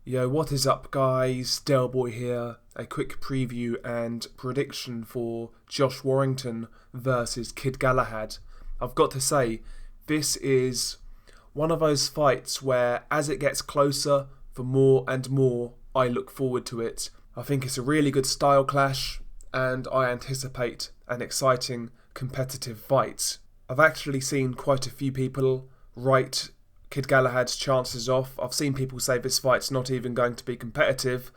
Yo, what is up guys, Delboy here. A quick preview and prediction for Josh Warrington versus Kid Galahad. I've got to say, this is one of those fights where as it gets closer, the more and more I look forward to it. I think it's a really good style clash and I anticipate an exciting competitive fight. I've actually seen quite a few people write Kid Galahad's chances off. I've seen people say this fight's not even going to be competitive.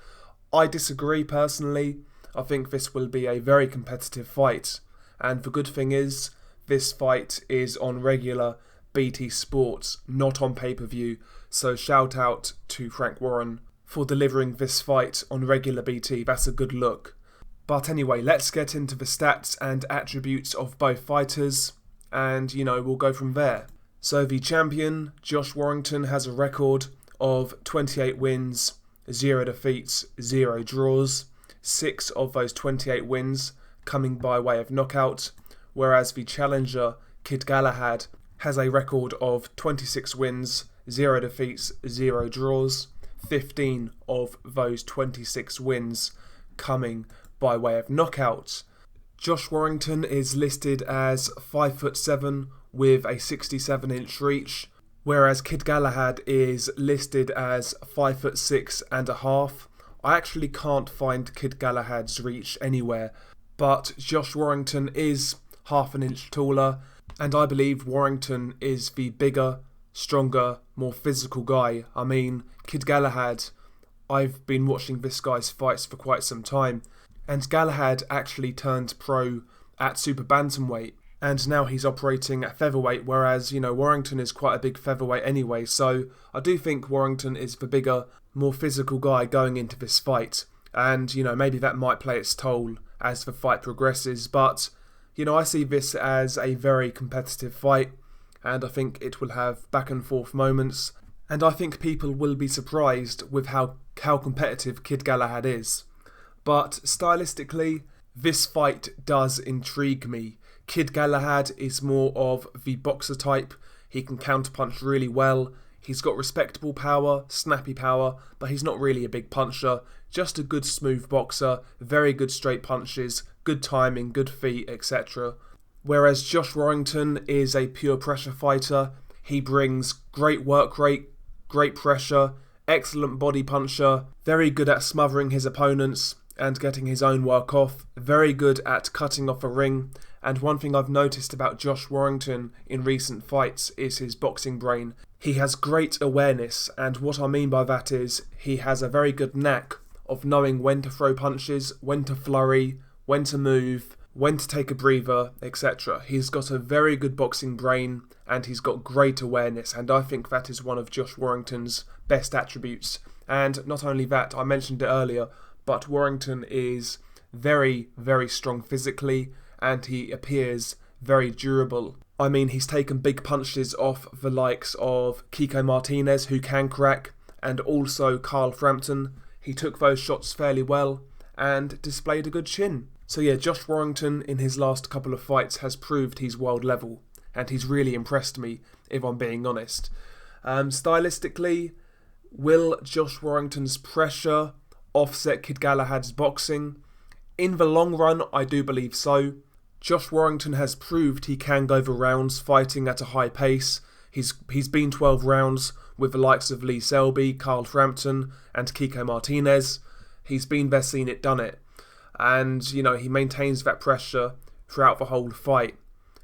I disagree personally. I think this will be a very competitive fight. And the good thing is, this fight is on regular BT Sports, not on pay-per-view. So shout out to Frank Warren for delivering this fight on regular BT. That's a good look. But anyway, let's get into the stats and attributes of both fighters. And, we'll go from there. So the champion, Josh Warrington, has a record of 28 wins, 0 defeats, 0 draws. 6 of those 28 wins coming by way of knockout, whereas the challenger, Kid Galahad, has a record of 26 wins, 0 defeats, 0 draws. 15 of those 26 wins coming by way of knockout. Josh Warrington is listed as 5'7" with a 67-inch reach, whereas Kid Galahad is listed as 5'6.5". I actually can't find Kid Galahad's reach anywhere, but Josh Warrington is half an inch taller, and I believe Warrington is the bigger, stronger, more physical guy. I mean, Kid Galahad, I've been watching this guy's fights for quite some time, and Galahad actually turned pro at super bantamweight, and now he's operating at featherweight, whereas, Warrington is quite a big featherweight anyway, so I do think Warrington is the bigger, more physical guy going into this fight, and, maybe that might play its toll as the fight progresses, but, I see this as a very competitive fight, and I think it will have back and forth moments, and I think people will be surprised with how competitive Kid Galahad is. But stylistically, this fight does intrigue me. Kid Galahad is more of the boxer type. He can counterpunch really well. He's got respectable power, snappy power, but he's not really a big puncher. Just a good smooth boxer, very good straight punches, good timing, good feet, etc. Whereas Josh Warrington is a pure pressure fighter. He brings great work rate, great pressure, excellent body puncher, very good at smothering his opponents and getting his own work off, very good at cutting off a ring. And one thing I've noticed about Josh Warrington in recent fights is his boxing brain. He has great awareness, and what I mean by that is he has a very good knack of knowing when to throw punches, when to flurry, when to move, when to take a breather, etc. He's got a very good boxing brain and he's got great awareness, and I think that is one of Josh Warrington's best attributes. And not only that, I mentioned it earlier, but Warrington is very, very strong physically and he appears very durable. I mean, he's taken big punches off the likes of Kiko Martinez, who can crack, and also Carl Frampton. He took those shots fairly well and displayed a good chin. So yeah, Josh Warrington in his last couple of fights has proved he's world level, and he's really impressed me, if I'm being honest. Stylistically, will Josh Warrington's pressure offset Kid Galahad's boxing? In the long run, I do believe so. Josh Warrington has proved he can go the rounds fighting at a high pace. He's been 12 rounds with the likes of Lee Selby, Carl Frampton and Kiko Martinez. He's been there, seen it, done it. And, he maintains that pressure throughout the whole fight.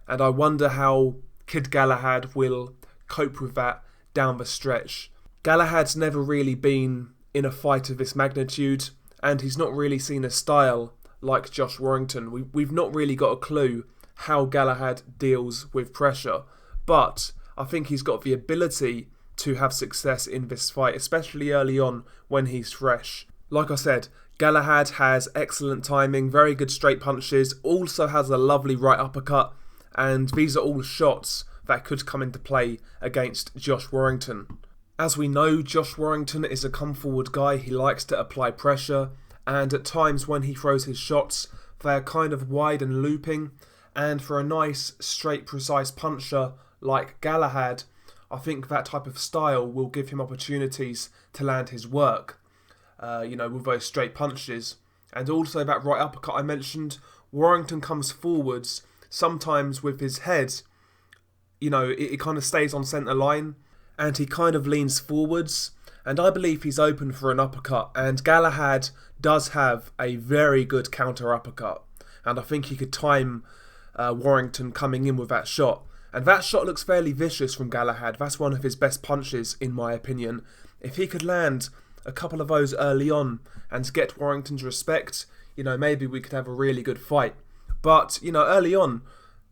And I wonder how Kid Galahad will cope with that down the stretch. Galahad's never really been in a fight of this magnitude, and he's not really seen a style like Josh Warrington. We've not really got a clue how Galahad deals with pressure, but I think he's got the ability to have success in this fight, especially early on when he's fresh. Like I said, Galahad has excellent timing, very good straight punches, also has a lovely right uppercut, and these are all shots that could come into play against Josh Warrington. As we know, Josh Warrington is a come-forward guy. He likes to apply pressure, and at times when he throws his shots, they are kind of wide and looping, and for a nice, straight, precise puncher like Galahad, I think that type of style will give him opportunities to land his work, with those straight punches. And also that right uppercut I mentioned, Warrington comes forwards, sometimes with his head, it kind of stays on centre line, and he kind of leans forwards, and I believe he's open for an uppercut, and Galahad does have a very good counter uppercut, and I think he could time Warrington coming in with that shot. And that shot looks fairly vicious from Galahad. That's one of his best punches, in my opinion. If he could land a couple of those early on and get Warrington's respect, maybe we could have a really good fight. But, early on,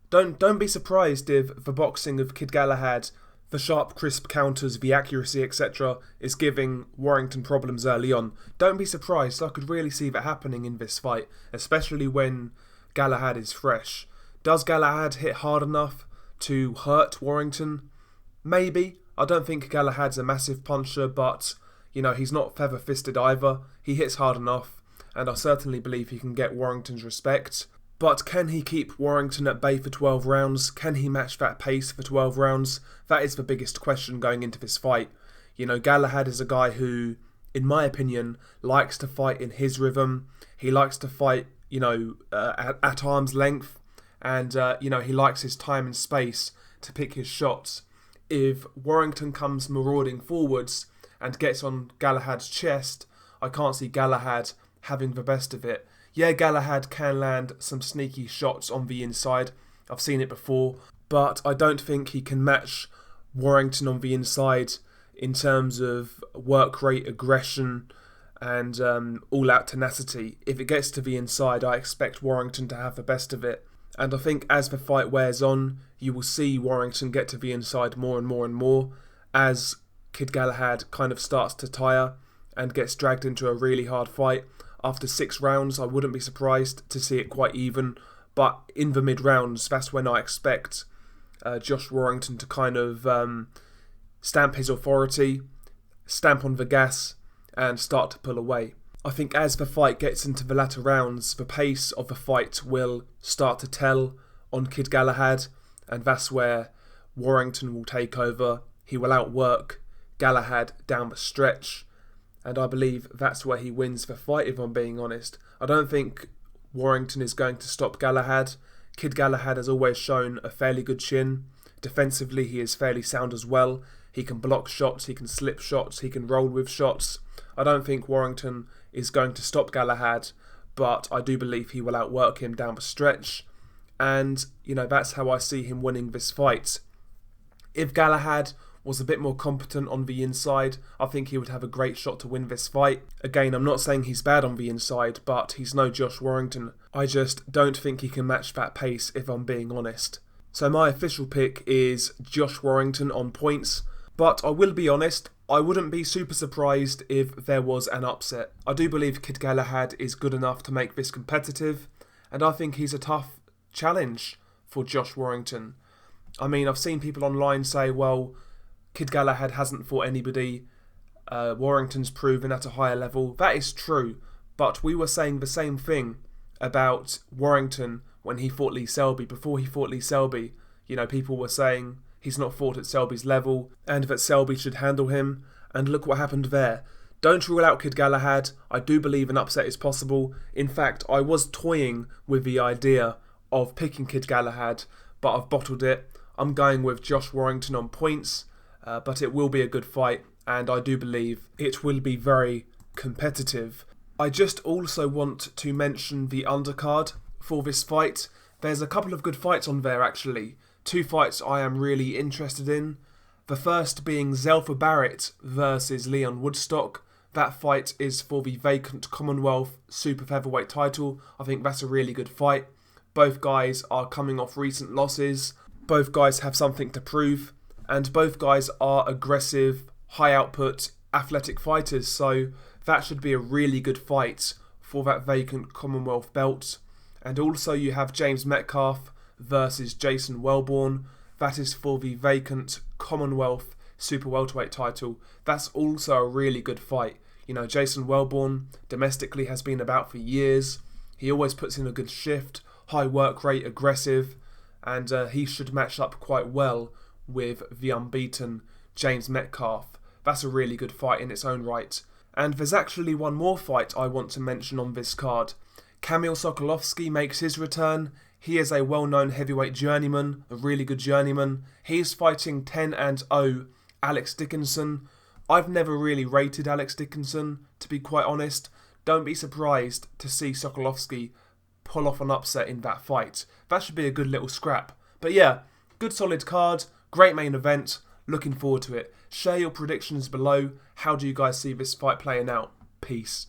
don't be surprised if the boxing of Kid Galahad, the sharp, crisp counters, the accuracy, etc., is giving Warrington problems early on. Don't be surprised. I could really see that happening in this fight, especially when Galahad is fresh. Does Galahad hit hard enough to hurt Warrington? Maybe. I don't think Galahad's a massive puncher, but, he's not feather-fisted either. He hits hard enough, and I certainly believe he can get Warrington's respect. But can he keep Warrington at bay for 12 rounds? Can he match that pace for 12 rounds? That is the biggest question going into this fight. Galahad is a guy who, in my opinion, likes to fight in his rhythm. He likes to fight, at arm's length. And, he likes his time and space to pick his shots. If Warrington comes marauding forwards and gets on Galahad's chest, I can't see Galahad having the best of it. Yeah, Galahad can land some sneaky shots on the inside. I've seen it before. But I don't think he can match Warrington on the inside in terms of work rate, aggression, and all-out tenacity. If it gets to the inside, I expect Warrington to have the best of it. And I think as the fight wears on, you will see Warrington get to the inside more and more and more as Kid Galahad kind of starts to tire and gets dragged into a really hard fight. After 6 rounds, I wouldn't be surprised to see it quite even. But in the mid-rounds, that's when I expect Josh Warrington to kind of stamp his authority, stamp on the gas, and start to pull away. I think as the fight gets into the latter rounds, the pace of the fight will start to tell on Kid Galahad, and that's where Warrington will take over. He will outwork Galahad down the stretch, and I believe that's where he wins the fight, if I'm being honest. I don't think Warrington is going to stop Galahad. Kid Galahad has always shown a fairly good chin. Defensively, he is fairly sound as well. He can block shots, he can slip shots, he can roll with shots. I don't think Warrington is going to stop Galahad, but I do believe he will outwork him down the stretch. And, that's how I see him winning this fight. If Galahad was a bit more competent on the inside, I think he would have a great shot to win this fight. Again, I'm not saying he's bad on the inside, but he's no Josh Warrington. I just don't think he can match that pace, if I'm being honest. So my official pick is Josh Warrington on points, but I will be honest, I wouldn't be super surprised if there was an upset. I do believe Kid Galahad is good enough to make this competitive, and I think he's a tough challenge for Josh Warrington. I mean, I've seen people online say, well, Kid Galahad hasn't fought anybody, Warrington's proven at a higher level. That is true, but we were saying the same thing about Warrington when he fought Lee Selby. Before he fought Lee Selby, people were saying he's not fought at Selby's level and that Selby should handle him, and look what happened there. Don't rule out Kid Galahad. I do believe an upset is possible. In fact, I was toying with the idea of picking Kid Galahad, but I've bottled it. I'm going with Josh Warrington on points, but it will be a good fight, and I do believe it will be very competitive. I just also want to mention the undercard for this fight. There's a couple of good fights on there, actually. 2 fights I am really interested in. The first being Zelfa Barrett versus Leon Woodstock. That fight is for the vacant Commonwealth Super Featherweight title. I think that's a really good fight. Both guys are coming off recent losses. Both guys have something to prove. And both guys are aggressive, high output, athletic fighters. So that should be a really good fight for that vacant Commonwealth belt. And also you have James Metcalf versus Jason Wellborn. That is for the vacant Commonwealth Super Welterweight title. That's also a really good fight. Jason Wellborn domestically has been about for years. He always puts in a good shift, high work rate, aggressive, and he should match up quite well with the unbeaten James Metcalf. That's a really good fight in its own right. And there's actually one more fight I want to mention on this card. Kamil Sokolovsky makes his return. He is a well-known heavyweight journeyman, a really good journeyman. He's fighting 10-0 Alex Dickinson. I've never really rated Alex Dickinson, to be quite honest. Don't be surprised to see Sokolovsky pull off an upset in that fight. That should be a good little scrap. But yeah, good solid card, great main event. Looking forward to it. Share your predictions below. How do you guys see this fight playing out? Peace.